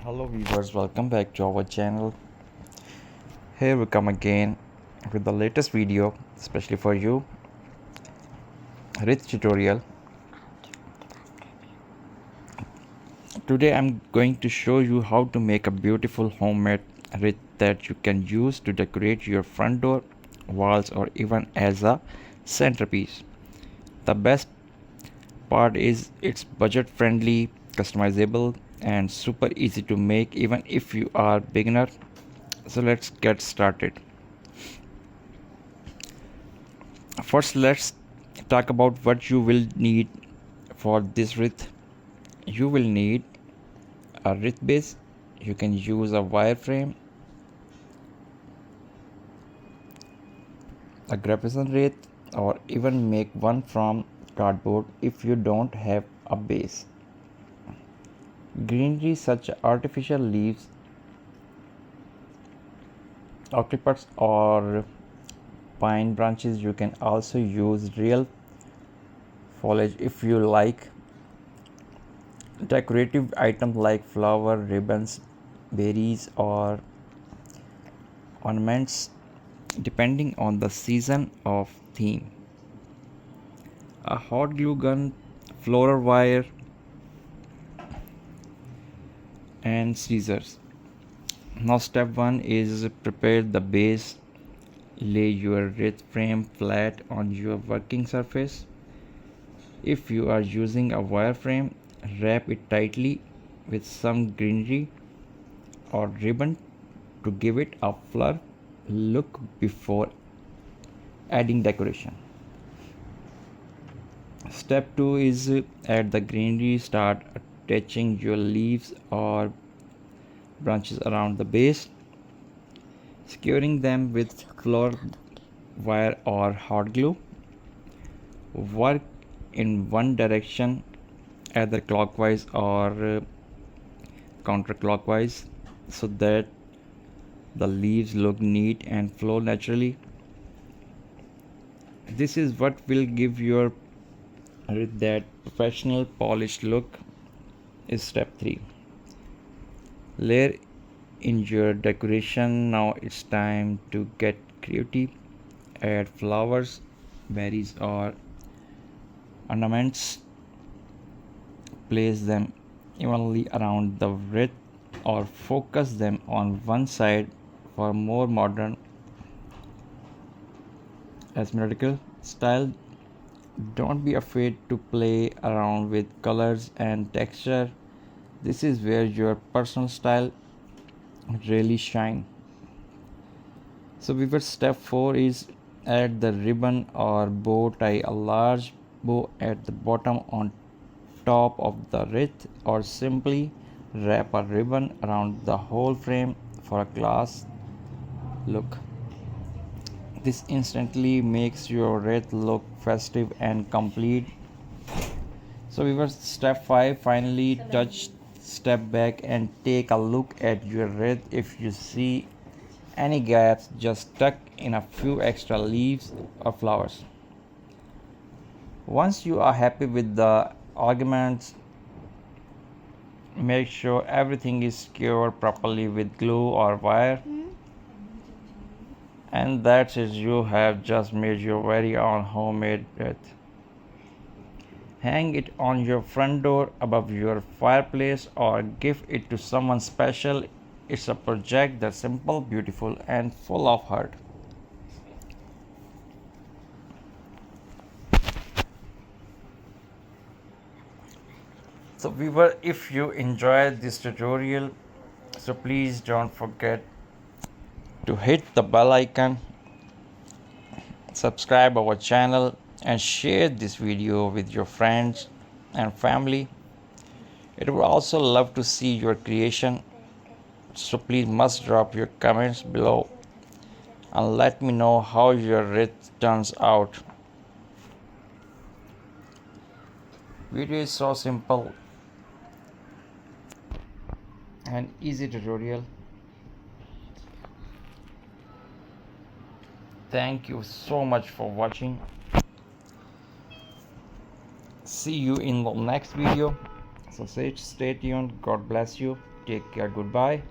Hello viewers, welcome back to our channel. Here we come again with the latest video, especially for you, wreath tutorial. Today I'm going to show you how to make a beautiful homemade wreath that you can use to decorate your front door, walls, or even as a centerpiece. The best part is it's budget friendly, customizable, and super easy to make even if you are beginner. So let's get started. First, let's talk about what you will need for this wreath. You will need a wreath base. You can use a wireframe, a graphic wreath, or even make one from cardboard if you don't have a base. Greenery such as artificial leaves, octopus, or pine branches. You can also use real foliage if you like. Decorative items like flower, ribbons, berries, or ornaments depending on the season of theme. A hot glue gun, floral wire, and scissors. Now step 1 is prepare the base. Lay your wreath frame flat on your working surface. If you are using a wireframe, wrap it tightly with some greenery or ribbon to give it a fleur look before adding decoration. Step 2 is add the greenery. Start attaching your leaves or branches around the base, securing them with floral wire or hot glue. Work in one direction, either clockwise or counterclockwise, so that the leaves look neat and flow naturally. This is what will give your wreath that professional polished look. Is step 3. Layer in your decoration. Now it's time to get creative. Add flowers, berries, or ornaments. Place them evenly around the wreath or focus them on one side for more modern asymmetrical style. Don't be afraid to play around with colors and texture. This is where your personal style really shine. So before step 4 is add the ribbon or bow. Tie a large bow at the bottom on top of the wreath, or simply wrap a ribbon around the whole frame for a class look. This instantly makes your wreath look festive and complete. So we were step 5. Finally touch. Step back and take a look at your wreath. If you see any gaps, just tuck in a few extra leaves or flowers. Once you are happy with the ornaments, make sure everything is secured properly with glue or wire. And that's it, you have just made your very own homemade wreath. Hang it on your front door, above your fireplace, or give it to someone special. It's a project that's simple, beautiful, and full of heart. So viewer, if you enjoyed this tutorial, so please don't forget to hit the bell icon, subscribe our channel, and share this video with your friends and family. It would also love to see your creation, so please must drop your comments below and let me know how your wreath turns out. Video is so simple and easy tutorial. Thank you so much for watching. See you in the next video. So stay tuned. God bless you. Take care. Goodbye.